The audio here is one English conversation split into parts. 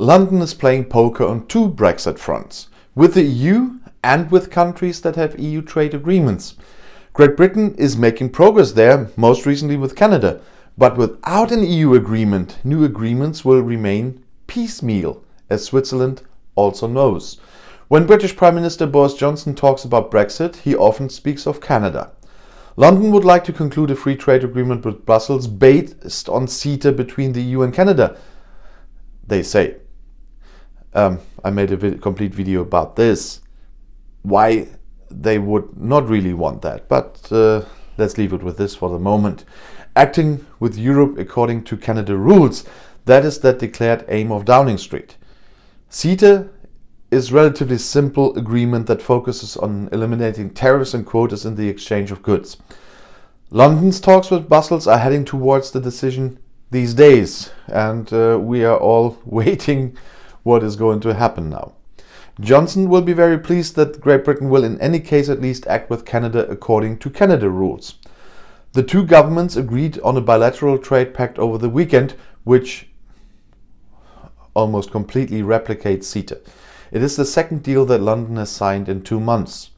London is playing poker on two Brexit fronts, with the EU and with countries that have EU trade agreements. Great Britain is making progress there, most recently with Canada, but without an EU agreement, new agreements will remain piecemeal, as Switzerland also knows. When British Prime Minister Boris Johnson talks about Brexit, he often speaks of Canada. London would like to conclude a free trade agreement with Brussels based on CETA between the EU and Canada, they say. I made a complete video about this, why they would not really want that, but let's leave it with this for the moment. Acting with Europe according to Canada rules, that is the declared aim of Downing Street. CETA is a relatively simple agreement that focuses on eliminating tariffs and quotas in the exchange of goods. London's talks with Brussels are heading towards the decision these days, and we are all waiting what is going to happen now. Johnson will be very pleased that Great Britain will in any case at least act with Canada according to Canada rules. The two governments agreed on a bilateral trade pact over the weekend, which almost completely replicates CETA. It is the second deal that London has signed in 2 months,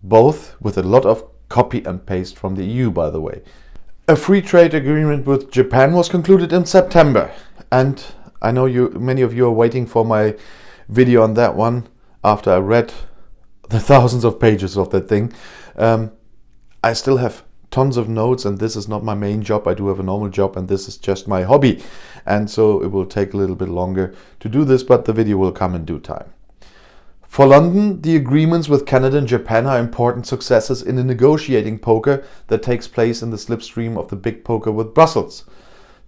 both with a lot of copy and paste from the EU, by the way. A free trade agreement with Japan was concluded in September, and I know many of you are waiting for my video on that one after I read the thousands of pages of that thing. I still have tons of notes, and this is not my main job. I do have a normal job, and this is just my hobby, and so it will take a little bit longer to do this, but the video will come in due time. For London, the agreements with Canada and Japan are important successes in the negotiating poker that takes place in the slipstream of the big poker with Brussels.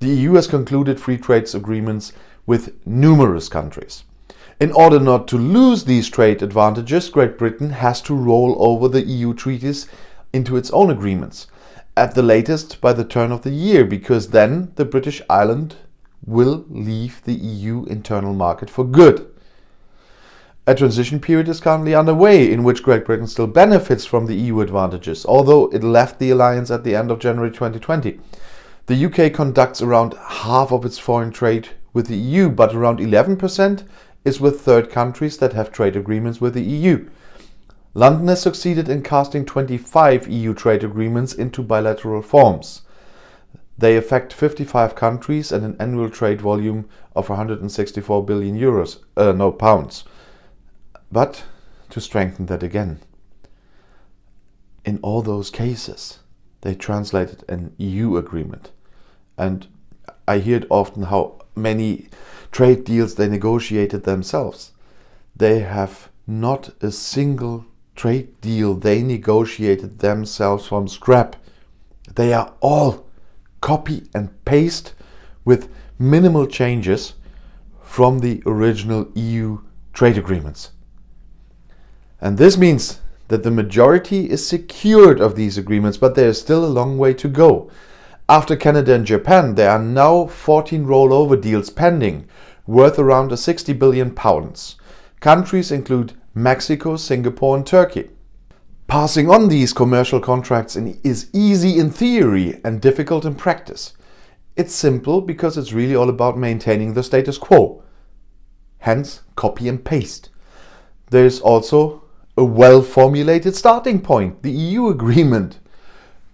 The EU has concluded free trade agreements with numerous countries. In order not to lose these trade advantages, Great Britain has to roll over the EU treaties into its own agreements, at the latest by the turn of the year, because then the British island will leave the EU internal market for good. A transition period is currently underway in which Great Britain still benefits from the EU advantages, although it left the alliance at the end of January 2020. The UK conducts around half of its foreign trade with the EU, but around 11% is with third countries that have trade agreements with the EU. London has succeeded in casting 25 EU trade agreements into bilateral forms. They affect 55 countries and an annual trade volume of 164 billion pounds. But to strengthen that again, in all those cases, they translated an EU agreement. And I hear it often how many trade deals they negotiated themselves. They have not a single trade deal they negotiated themselves from scrap. They are all copy and paste with minimal changes from the original EU trade agreements. And this means that the majority is secured of these agreements, but there is still a long way to go. After Canada and Japan, there are now 14 rollover deals pending, worth around 60 billion pounds. Countries include Mexico, Singapore and Turkey. Passing on these commercial contracts is easy in theory and difficult in practice. It's simple because it's really all about maintaining the status quo. Hence, copy and paste. There is also a well-formulated starting point, the EU agreement.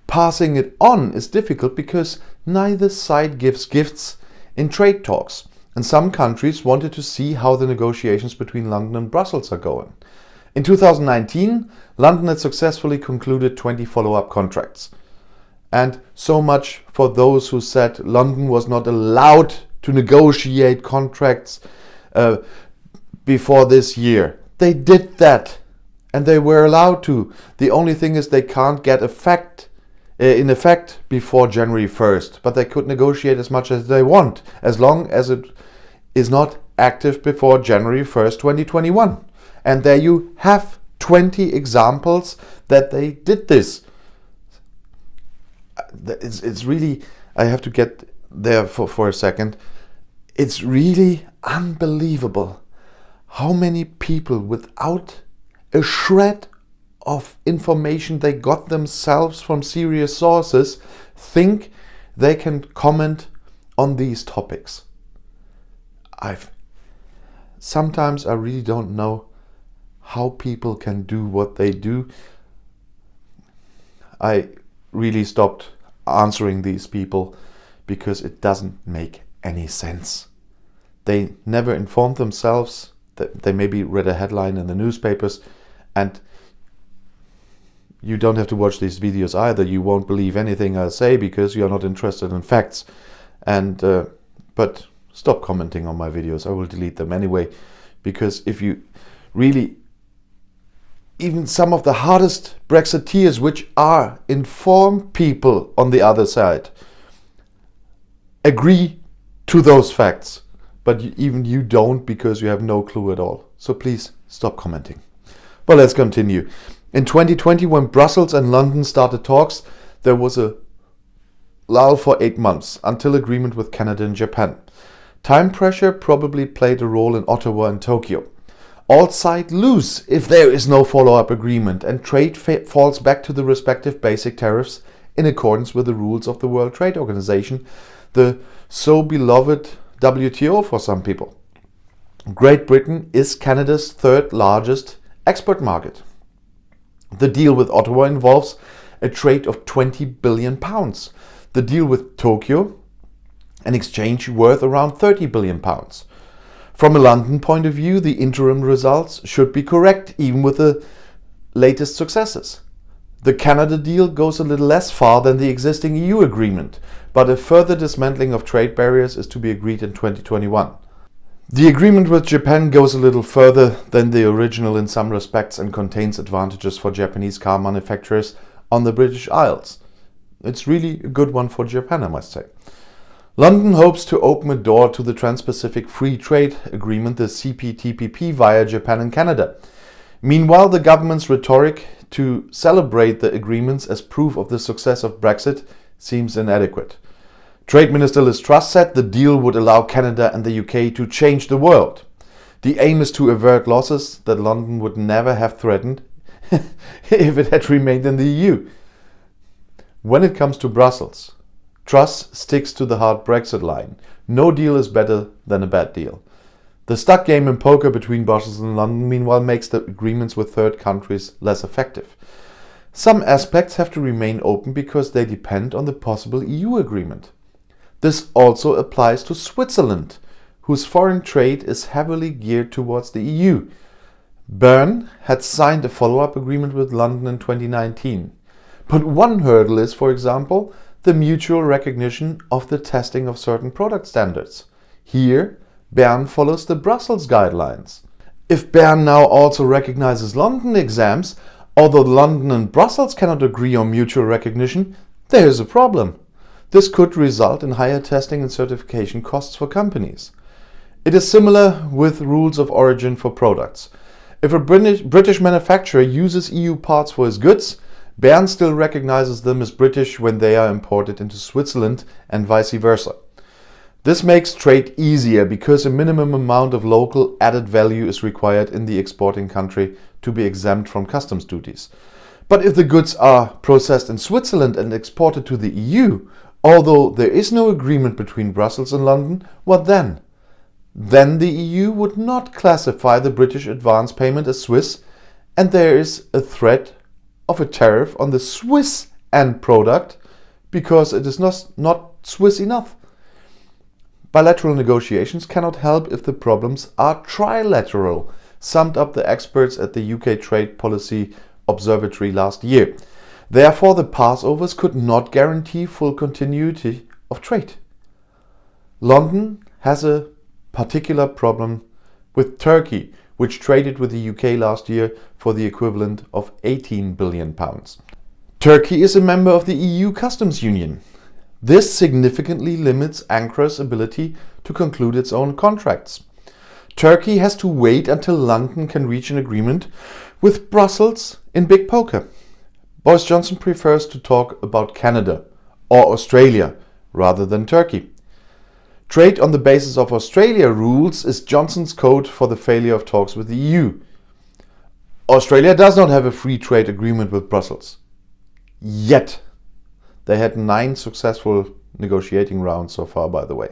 Passing it on is difficult because neither side gives gifts in trade talks, and some countries wanted to see how the negotiations between London and Brussels are going. In 2019, London had successfully concluded 20 follow-up contracts. And so much for those who said London was not allowed to negotiate contracts before this year. They did that. And they were allowed to. The only thing is they can't get in effect before January 1st. But they could negotiate as much as they want, as long as it is not active before January 1st, 2021. And there you have 20 examples that they did this. It's really, I have to get there for a second. It's really unbelievable how many people without a shred of information they got themselves from serious sources think they can comment on these topics. sometimes I really don't know how people can do what they do. I really stopped answering these people because it doesn't make any sense. They never informed themselves. They maybe read a headline in the newspapers, and you don't have to watch these videos either. You won't believe anything I say because you are not interested in facts. But stop commenting on my videos. I will delete them anyway, because if you really, even some of the hardest Brexiteers, which are informed people on the other side, agree to those facts, but even you don't, because you have no clue at all. So please stop commenting. But let's continue. In 2020, when Brussels and London started talks, there was a lull for 8 months until agreement with Canada and Japan. Time pressure probably played a role in Ottawa and Tokyo. All sides lose if there is no follow-up agreement, and trade falls back to the respective basic tariffs in accordance with the rules of the World Trade Organization, the so beloved WTO for some people. Great Britain is Canada's third largest export market. The deal with Ottawa involves a trade of £20 billion. The deal with Tokyo, an exchange worth around £30 billion. From a London point of view, the interim results should be correct, even with the latest successes. The Canada deal goes a little less far than the existing EU agreement, but a further dismantling of trade barriers is to be agreed in 2021. The agreement with Japan goes a little further than the original in some respects and contains advantages for Japanese car manufacturers on the British Isles. It's really a good one for Japan, I must say. London hopes to open a door to the Trans-Pacific Free Trade Agreement, the CPTPP, via Japan and Canada. Meanwhile, the government's rhetoric to celebrate the agreements as proof of the success of Brexit seems inadequate. Trade Minister Liz Truss said the deal would allow Canada and the UK to change the world. The aim is to avert losses that London would never have threatened if it had remained in the EU. When it comes to Brussels, Truss sticks to the hard Brexit line. No deal is better than a bad deal. The stuck game in poker between Brussels and London, meanwhile, makes the agreements with third countries less effective. Some aspects have to remain open because they depend on the possible EU agreement. This also applies to Switzerland, whose foreign trade is heavily geared towards the EU. Bern had signed a follow-up agreement with London in 2019. But one hurdle is, for example, the mutual recognition of the testing of certain product standards. Here, Bern follows the Brussels guidelines. If Bern now also recognizes London exams, although London and Brussels cannot agree on mutual recognition, there is a problem. This could result in higher testing and certification costs for companies. It is similar with rules of origin for products. If a British manufacturer uses EU parts for his goods, Bern still recognizes them as British when they are imported into Switzerland and vice versa. This makes trade easier because a minimum amount of local added value is required in the exporting country to be exempt from customs duties. But if the goods are processed in Switzerland and exported to the EU, although there is no agreement between Brussels and London, what then? Then the EU would not classify the British advance payment as Swiss, and there is a threat of a tariff on the Swiss end product because it is not Swiss enough. Bilateral negotiations cannot help if the problems are trilateral, summed up the experts at the UK Trade Policy Observatory last year. Therefore, the passovers could not guarantee full continuity of trade. London has a particular problem with Turkey, which traded with the UK last year for the equivalent of £18 billion. Turkey is a member of the EU Customs Union. This significantly limits Ankara's ability to conclude its own contracts. Turkey has to wait until London can reach an agreement with Brussels in big poker. Boris Johnson prefers to talk about Canada or Australia rather than Turkey. Trade on the basis of Australia rules is Johnson's code for the failure of talks with the EU. Australia does not have a free trade agreement with Brussels. Yet. They had 9 successful negotiating rounds so far, by the way.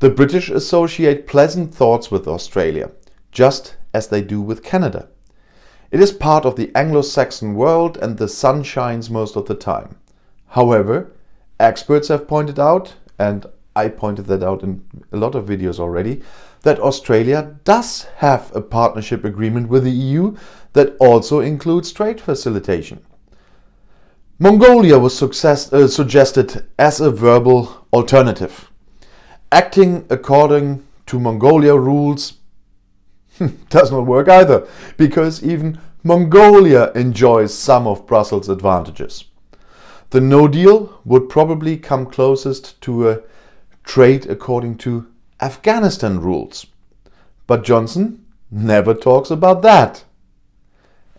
The British associate pleasant thoughts with Australia, just as they do with Canada. It is part of the Anglo-Saxon world and the sun shines most of the time. However, experts have pointed out, and I pointed that out in a lot of videos already, that Australia does have a partnership agreement with the EU that also includes trade facilitation. Mongolia was suggested as a verbal alternative. Acting according to Mongolia rules does not work either, because even Mongolia enjoys some of Brussels' advantages. The no deal would probably come closest to a trade according to Afghanistan rules. But Johnson never talks about that.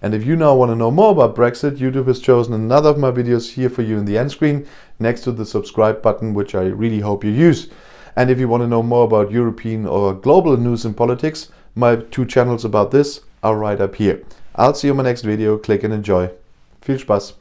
And if you now want to know more about Brexit, YouTube has chosen another of my videos here for you in the end screen, next to the subscribe button, which I really hope you use. And if you want to know more about European or global news and politics, my 2 channels about this are right up here. I'll see you in my next video. Click and enjoy. Viel Spaß!